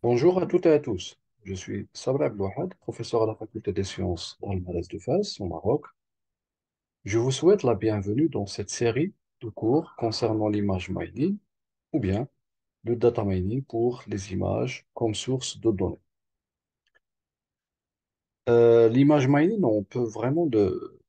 Bonjour à toutes et à tous. Je suis Sabra Ablouhad, professeur à la faculté des sciences dans le Malais de Fès, au Maroc. Je vous souhaite la bienvenue dans cette série de cours concernant l'image mining ou bien le data mining pour les images comme source de données. L'image mining, on peut vraiment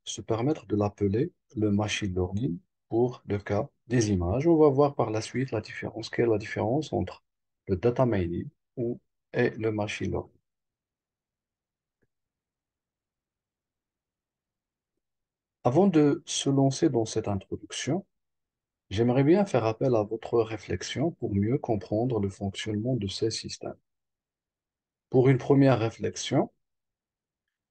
se permettre de l'appeler le machine learning pour le cas des images. On va voir par la suite la différence. Quelle est la différence entre le data mining et le machine learning? Avant de se lancer dans cette introduction, j'aimerais bien faire appel à votre réflexion pour mieux comprendre le fonctionnement de ces systèmes. Pour une première réflexion,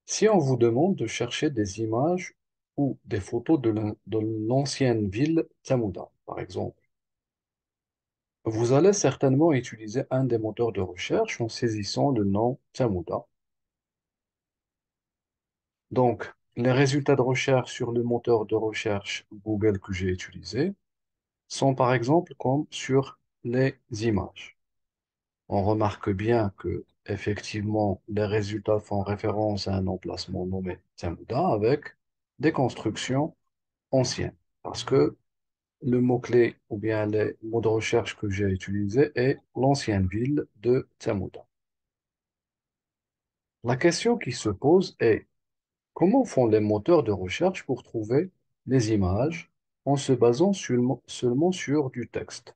si on vous demande de chercher des images ou des photos de l'ancienne ville Tamouda, par exemple, vous allez certainement utiliser un des moteurs de recherche en saisissant le nom Tamouda. Donc, les résultats de recherche sur le moteur de recherche Google que j'ai utilisé sont par exemple comme sur les images. On remarque bien que effectivement les résultats font référence à un emplacement nommé Tiamouda avec des constructions anciennes. Parce que le mot-clé ou bien les mots de recherche que j'ai utilisés est l'ancienne ville de Tiamouda. La question qui se pose est comment font les moteurs de recherche pour trouver les images en se basant seulement sur du texte?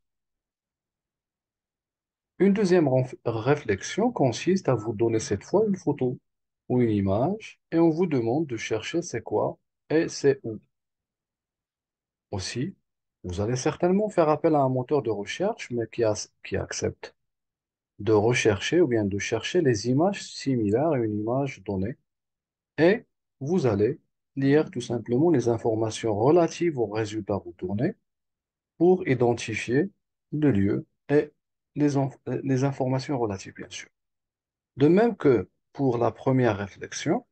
Une deuxième réflexion consiste à vous donner cette fois une photo ou une image et on vous demande de chercher c'est quoi et c'est où. Aussi, vous allez certainement faire appel à un moteur de recherche, mais qui accepte de rechercher ou bien de chercher les images similaires à une image donnée et vous allez lire tout simplement les informations relatives aux résultats retournés pour identifier le lieu et les informations relatives, bien sûr. De même que pour la première réflexion,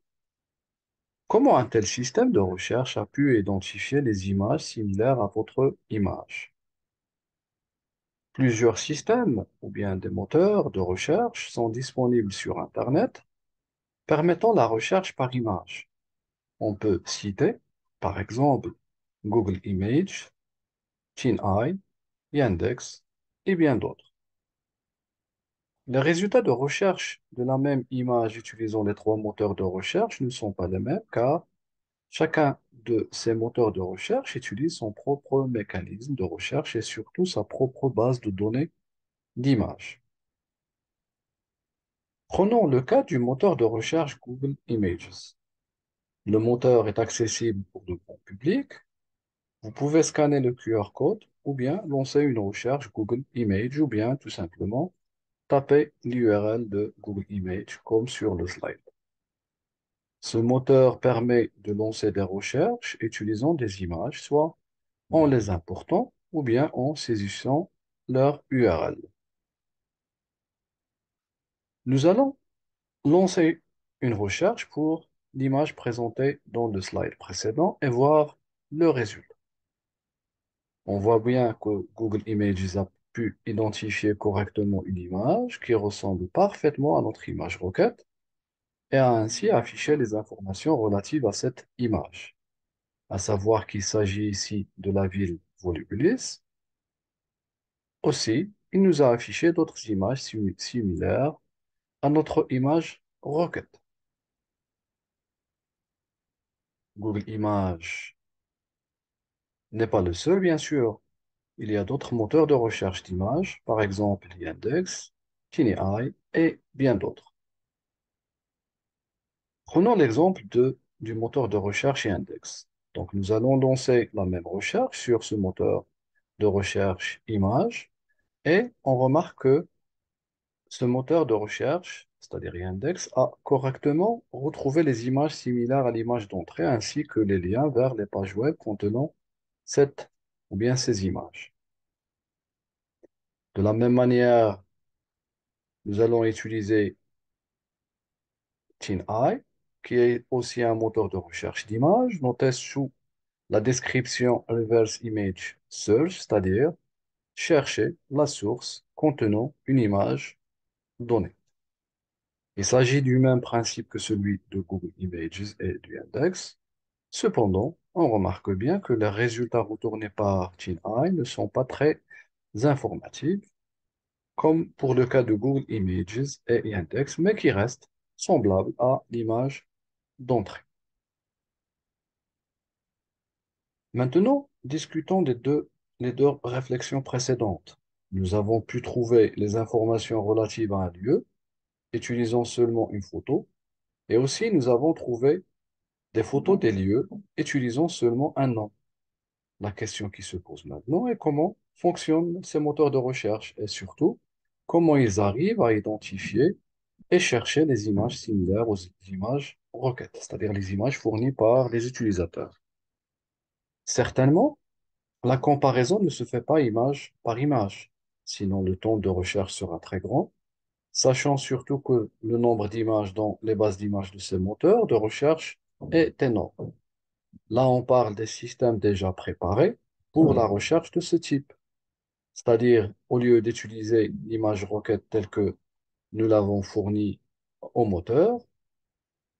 comment un tel système de recherche a pu identifier les images similaires à votre image? Plusieurs systèmes ou bien des moteurs de recherche sont disponibles sur Internet permettant la recherche par image. On peut citer, par exemple, Google Images, TinEye, Yandex et bien d'autres. Les résultats de recherche de la même image utilisant les trois moteurs de recherche ne sont pas les mêmes car chacun de ces moteurs de recherche utilise son propre mécanisme de recherche et surtout sa propre base de données d'images. Prenons le cas du moteur de recherche Google Images. Le moteur est accessible pour le grand public. Vous pouvez scanner le QR code ou bien lancer une recherche Google Images ou bien tout simplement taper l'URL de Google Images comme sur le slide. Ce moteur permet de lancer des recherches utilisant des images, soit en les important ou bien en saisissant leur URL. Nous allons lancer une recherche pour l'image présentée dans le slide précédent et voir le résultat. On voit bien que Google Images a pu identifier correctement une image qui ressemble parfaitement à notre image requête et a ainsi affiché les informations relatives à cette image, à savoir qu'il s'agit ici de la ville Volubilis. Aussi, il nous a affiché d'autres images similaires à notre image requête. Google Images n'est pas le seul, bien sûr. Il y a d'autres moteurs de recherche d'images, par exemple Yandex, TinyEye et bien d'autres. Prenons l'exemple du moteur de recherche Yandex. Donc, nous allons lancer la même recherche sur ce moteur de recherche images et on remarque que ce moteur de recherche, c'est-à-dire Yandex, a correctement retrouvé les images similaires à l'image d'entrée ainsi que les liens vers les pages web contenant cette ou bien ces images. De la même manière, nous allons utiliser TinEye, qui est aussi un moteur de recherche d'images, noté sous la description Reverse Image Search, c'est-à-dire chercher la source contenant une image données. Il s'agit du même principe que celui de Google Images et du index. Cependant, on remarque bien que les résultats retournés par TinEye ne sont pas très informatifs, comme pour le cas de Google Images et Index, mais qui restent semblables à l'image d'entrée. Maintenant, discutons les deux réflexions précédentes. Nous avons pu trouver les informations relatives à un lieu, utilisant seulement une photo, et aussi nous avons trouvé des photos des lieux, utilisant seulement un nom. La question qui se pose maintenant est comment fonctionnent ces moteurs de recherche et surtout comment ils arrivent à identifier et chercher les images similaires aux images requêtes, c'est-à-dire les images fournies par les utilisateurs. Certainement, la comparaison ne se fait pas image par image, sinon le temps de recherche sera très grand, sachant surtout que le nombre d'images dans les bases d'images de ces moteurs de recherche est énorme. Là, on parle des systèmes déjà préparés pour la recherche de ce type. C'est-à-dire, au lieu d'utiliser l'image requête telle que nous l'avons fournie au moteur,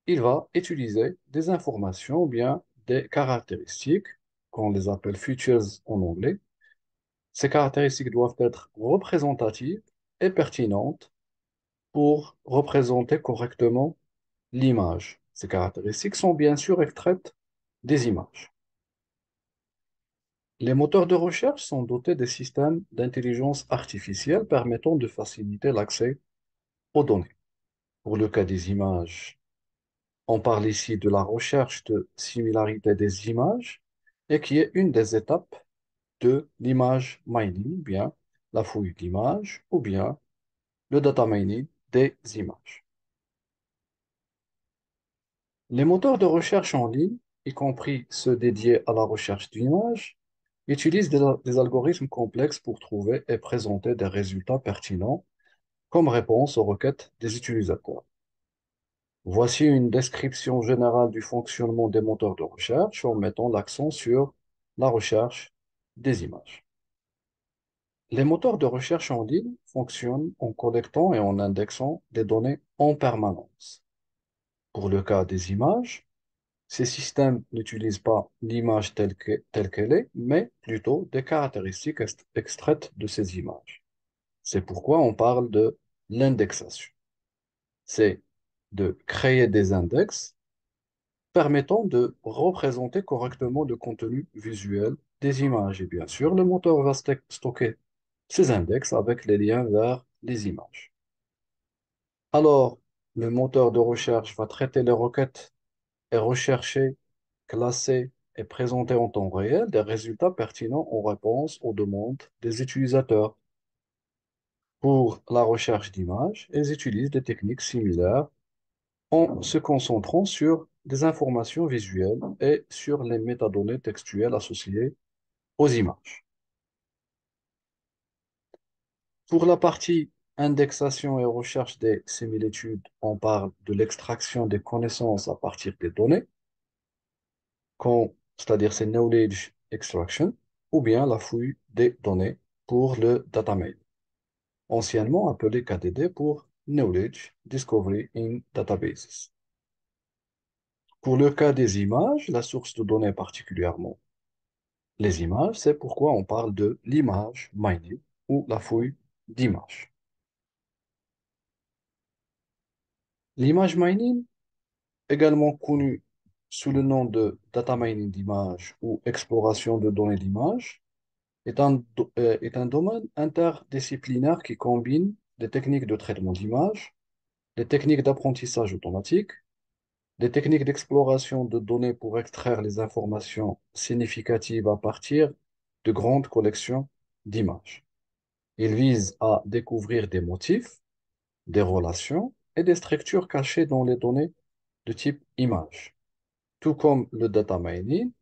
il va utiliser des informations ou bien des caractéristiques, qu'on les appelle features en anglais. Ces caractéristiques doivent être représentatives et pertinentes pour représenter correctement l'image. Ces caractéristiques sont bien sûr extraites des images. Les moteurs de recherche sont dotés de systèmes d'intelligence artificielle permettant de faciliter l'accès aux données. Pour le cas des images, on parle ici de la recherche de similarité des images et qui est une des étapes de l'image mining, bien la fouille d'images ou bien le data mining des images. Les moteurs de recherche en ligne, y compris ceux dédiés à la recherche d'images, utilisent des algorithmes complexes pour trouver et présenter des résultats pertinents comme réponse aux requêtes des utilisateurs. Voici une description générale du fonctionnement des moteurs de recherche en mettant l'accent sur la recherche des images. Les moteurs de recherche en ligne fonctionnent en collectant et en indexant des données en permanence. Pour le cas des images, ces systèmes n'utilisent pas l'image telle qu'elle est, mais plutôt des caractéristiques extraites de ces images. C'est pourquoi on parle de l'indexation. C'est de créer des index permettant de représenter correctement le contenu visuel des images. Et bien sûr, le moteur va stocker ces index avec les liens vers les images. Alors, le moteur de recherche va traiter les requêtes et rechercher, classer et présenter en temps réel des résultats pertinents en réponse aux demandes des utilisateurs. Pour la recherche d'images, ils utilisent des techniques similaires en se concentrant sur des informations visuelles et sur les métadonnées textuelles associées aux images. Pour la partie indexation et recherche des similitudes, on parle de l'extraction des connaissances à partir des données, c'est-à-dire c'est knowledge extraction, ou bien la fouille des données pour le data mining, anciennement appelé KDD pour Knowledge Discovery in Databases. Pour le cas des images, la source de données particulièrement les images, c'est pourquoi on parle de l'image mining ou la fouille d'images. L'image mining, également connue sous le nom de data mining d'images ou exploration de données d'images, est un domaine interdisciplinaire qui combine des techniques de traitement d'images, des techniques d'apprentissage automatique, des techniques d'exploration de données pour extraire les informations significatives à partir de grandes collections d'images. Il vise à découvrir des motifs, des relations et des structures cachées dans les données de type image, tout comme le data mining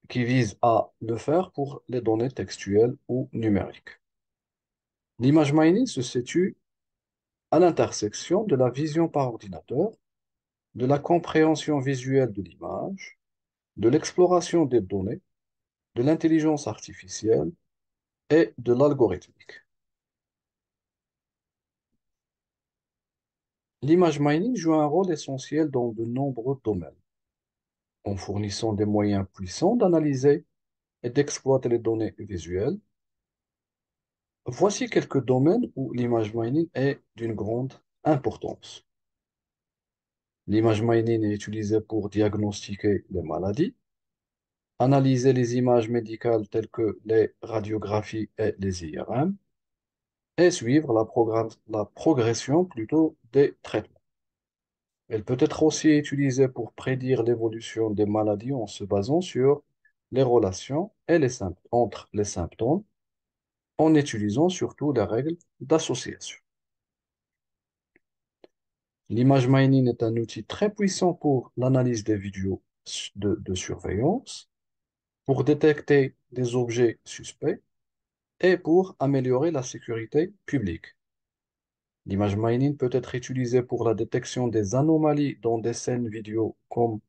qui vise à le faire pour les données textuelles ou numériques. L'image mining se situe à l'intersection de la vision par ordinateur, de la compréhension visuelle de l'image, de l'exploration des données, de l'intelligence artificielle et de l'algorithmique. L'image mining joue un rôle essentiel dans de nombreux domaines, en fournissant des moyens puissants d'analyser et d'exploiter les données visuelles. Voici quelques domaines où l'image mining est d'une grande importance. L'image mining est utilisée pour diagnostiquer les maladies, analyser les images médicales telles que les radiographies et les IRM, et suivre la progression plutôt des traitements. Elle peut être aussi utilisée pour prédire l'évolution des maladies en se basant sur les relations et entre les symptômes, en utilisant surtout les règles d'association. L'image mining est un outil très puissant pour l'analyse des vidéos de surveillance, pour détecter des objets suspects et pour améliorer la sécurité publique. L'image mining peut être utilisée pour la détection des anomalies dans des scènes vidéo comme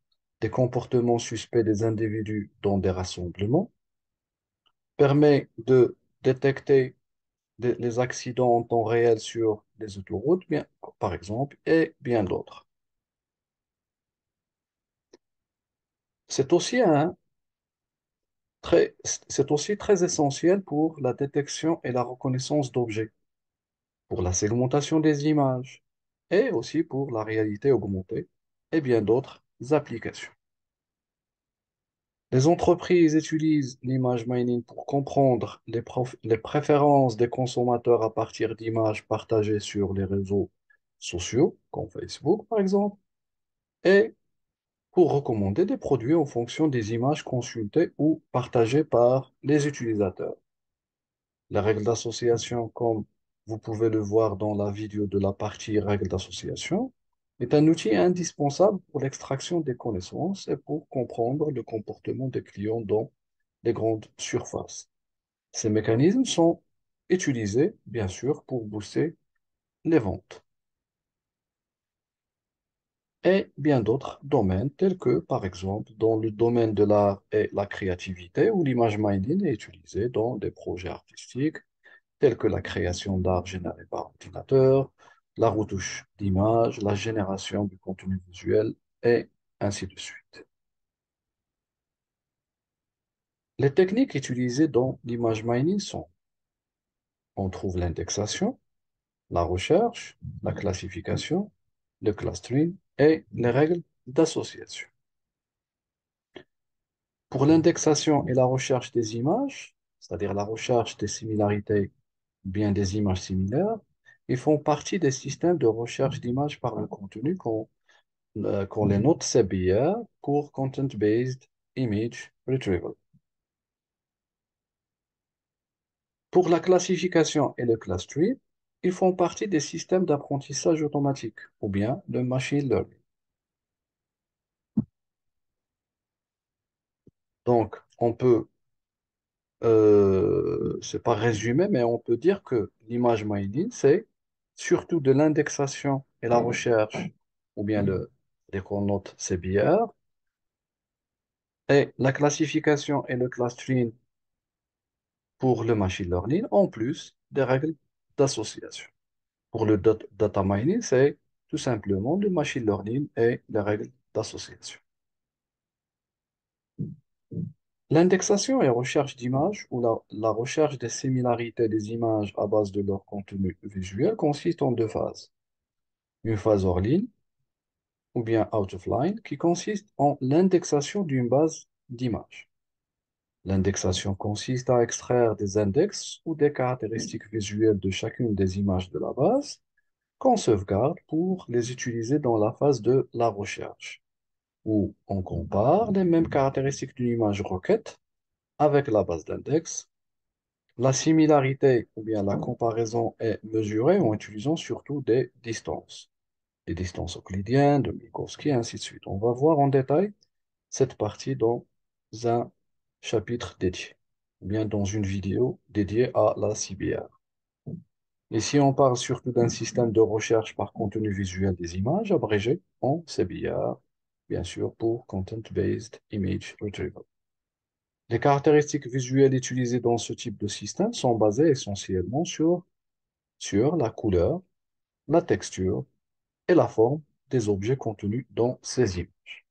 des comportements suspects des individus dans des rassemblements, permet de détecter les accidents en temps réel sur les autoroutes, bien, par exemple, et bien d'autres. C'est aussi c'est aussi très essentiel pour la détection et la reconnaissance d'objets, pour la segmentation des images et aussi pour la réalité augmentée et bien d'autres applications. Les entreprises utilisent l'image mining pour comprendre les préférences des consommateurs à partir d'images partagées sur les réseaux sociaux, comme Facebook par exemple, et pour recommander des produits en fonction des images consultées ou partagées par les utilisateurs. La règle d'association, comme vous pouvez le voir dans la vidéo de la partie règles d'association, est un outil indispensable pour l'extraction des connaissances et pour comprendre le comportement des clients dans les grandes surfaces. Ces mécanismes sont utilisés, bien sûr, pour booster les ventes et bien d'autres domaines, tels que, par exemple, dans le domaine de l'art et la créativité, où l'image mining est utilisée dans des projets artistiques telles que la création d'art généré par ordinateur, la retouche d'images, la génération du contenu visuel, et ainsi de suite. Les techniques utilisées dans l'image mining sont, on trouve l'indexation, la recherche, la classification, le clustering et les règles d'association. Pour l'indexation et la recherche des images, c'est-à-dire la recherche des similarités ou bien des images similaires, ils font partie des systèmes de recherche d'images par le contenu qu'on les note CBR pour Content-Based Image Retrieval. Pour la classification et le clustering, ils font partie des systèmes d'apprentissage automatique ou bien le machine learning. Donc, c'est pas résumé, mais on peut dire que l'image mining, c'est surtout de l'indexation et la recherche, ou bien les qu'on note CBR, et la classification et le clustering pour le machine learning, en plus des règles d'association. Pour le data mining, c'est tout simplement le machine learning et les règles d'association. L'indexation et recherche d'images ou la recherche des similarités des images à base de leur contenu visuel consiste en deux phases. Une phase hors ligne ou bien out of line qui consiste en l'indexation d'une base d'images. L'indexation consiste à extraire des index ou des caractéristiques visuelles de chacune des images de la base qu'on sauvegarde pour les utiliser dans la phase de la recherche, où on compare les mêmes caractéristiques d'une image requête avec la base d'index. La similarité ou bien la comparaison est mesurée en utilisant surtout des distances euclidiennes, de Minkowski, et ainsi de suite. On va voir en détail cette partie dans un chapitre dédié, ou bien dans une vidéo dédiée à la CBR. Ici, on parle surtout d'un système de recherche par contenu visuel des images, abrégé en CBR, bien sûr, pour Content-Based Image Retrieval. Les caractéristiques visuelles utilisées dans ce type de système sont basées essentiellement sur la couleur, la texture et la forme des objets contenus dans ces images.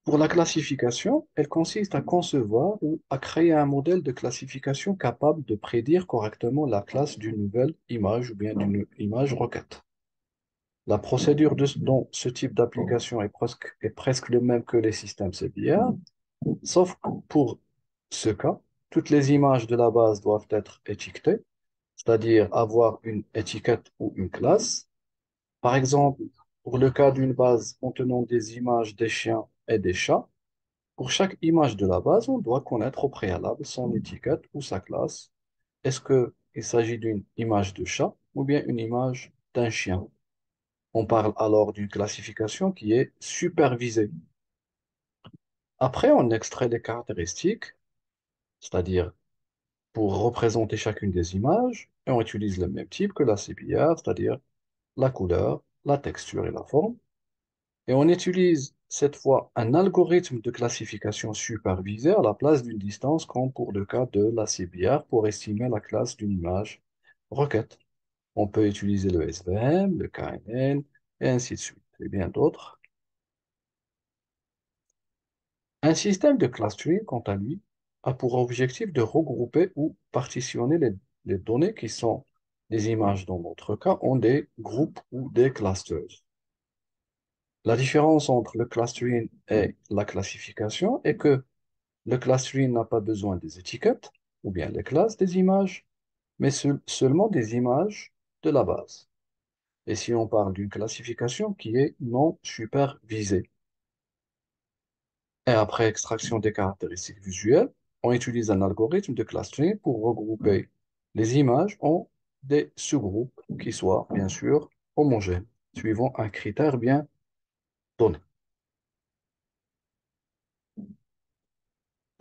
Pour la classification, elle consiste à concevoir ou à créer un modèle de classification capable de prédire correctement la classe d'une nouvelle image ou bien d'une image requête. La procédure dans ce type d'application est presque le même que les systèmes CBR, sauf que pour ce cas, toutes les images de la base doivent être étiquetées, c'est-à-dire avoir une étiquette ou une classe. Par exemple, pour le cas d'une base contenant des images des chiens et des chats, pour chaque image de la base, on doit connaître au préalable son étiquette ou sa classe. Est-ce qu'il s'agit d'une image de chat ou bien une image d'un chien? On parle alors d'une classification qui est supervisée. Après, on extrait les caractéristiques, c'est-à-dire pour représenter chacune des images, et on utilise le même type que la CPR, c'est-à-dire la couleur, la texture et la forme. Et on utilise cette fois un algorithme de classification supervisé à la place d'une distance, comme pour le cas de la CBR, pour estimer la classe d'une image requête. On peut utiliser le SVM, le KNN, et ainsi de suite, et bien d'autres. Un système de clustering, quant à lui, a pour objectif de regrouper ou partitionner les données qui sont des images dans notre cas en des groupes ou des clusters. La différence entre le clustering et la classification est que le clustering n'a pas besoin des étiquettes ou bien les classes des images, mais seulement des images de la base. Et si on parle d'une classification qui est non supervisée. Et après extraction des caractéristiques visuelles, on utilise un algorithme de clustering pour regrouper les images en des sous-groupes qui soient bien sûr homogènes, suivant un critère bien donné.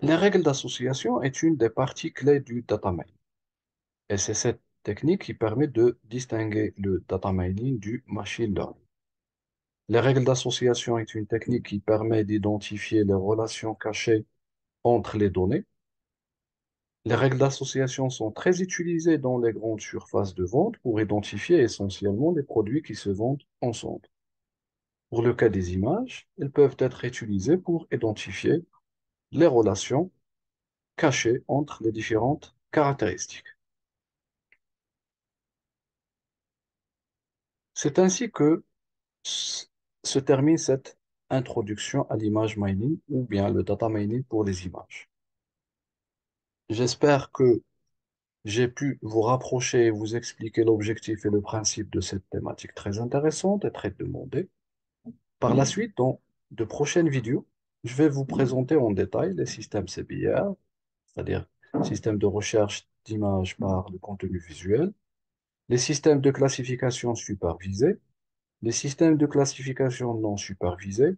Les règles d'association est une des parties clés du data mining. Et c'est cette technique qui permet de distinguer le data mining du machine learning. Les règles d'association est une technique qui permet d'identifier les relations cachées entre les données. Les règles d'association sont très utilisées dans les grandes surfaces de vente pour identifier essentiellement les produits qui se vendent ensemble. Pour le cas des images, elles peuvent être utilisées pour identifier les relations cachées entre les différentes caractéristiques. C'est ainsi que se termine cette introduction à l'image mining ou bien le data mining pour les images. J'espère que j'ai pu vous rapprocher et vous expliquer l'objectif et le principe de cette thématique très intéressante et très demandée. Par la suite, dans de prochaines vidéos, je vais vous présenter en détail les systèmes CBR, c'est-à-dire systèmes de recherche d'images par le contenu visuel, les systèmes de classification supervisés, les systèmes de classification non supervisés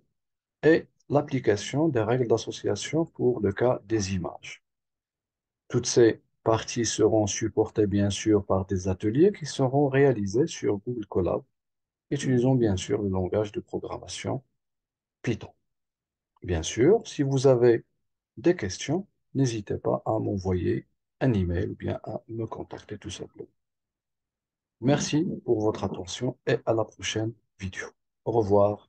et l'application des règles d'association pour le cas des images. Toutes ces parties seront supportées bien sûr par des ateliers qui seront réalisés sur Google Colab, utilisant bien sûr le langage de programmation Python. Bien sûr, si vous avez des questions, n'hésitez pas à m'envoyer un email ou bien à me contacter tout simplement. Merci pour votre attention et à la prochaine vidéo. Au revoir.